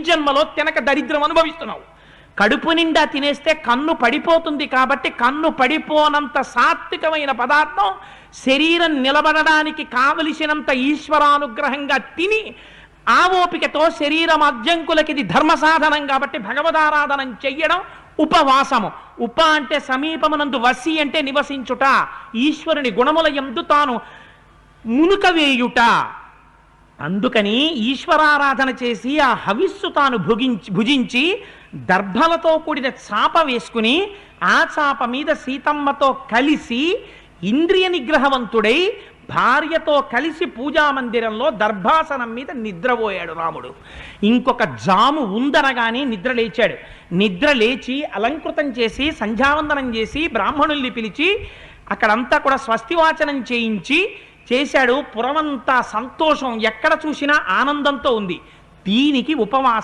జన్మలో తినక దరిద్రం అనుభవిస్తున్నావు. కడుపు నిండా తినేస్తే కన్ను పడిపోతుంది కాబట్టి కన్ను పడిపోనంత సాత్వికమైన పదార్థం శరీరం నిలబడడానికి కావలసినంత ఈశ్వరానుగ్రహంగా తిని ఆ ఓపికతో శరీరం అద్యంకులకి ఇది ధర్మ సాధనం కాబట్టి భగవదారాధనం చెయ్యడం ఉపవాసము. ఉప అంటే సమీపమునందు, వసి అంటే నివసించుట, ఈశ్వరుని గుణముల యందు తాను మునుక వేయుట. అందుకని ఈశ్వరారాధన చేసి ఆ హవిస్సు తాను భుజించి దర్భలతో కూడిన చాప వేసుకుని ఆ చాప మీద సీతమ్మతో కలిసి ఇంద్రియ నిగ్రహవంతుడై భార్యతో కలిసి పూజామందిరంలో దర్భాసనం మీద నిద్రపోయాడు రాముడు. ఇంకొక జాము ఉందనగానే నిద్ర లేచాడు. నిద్ర లేచి అలంకృతం చేసి సంధ్యావందనం చేసి బ్రాహ్మణుల్ని పిలిచి అక్కడంతా కూడా స్వస్తివాచనం చేశాడు. పురమంతా సంతోషం, ఎక్కడ చూసినా ఆనందంతో ఉంది. దీనికి ఉపవాసం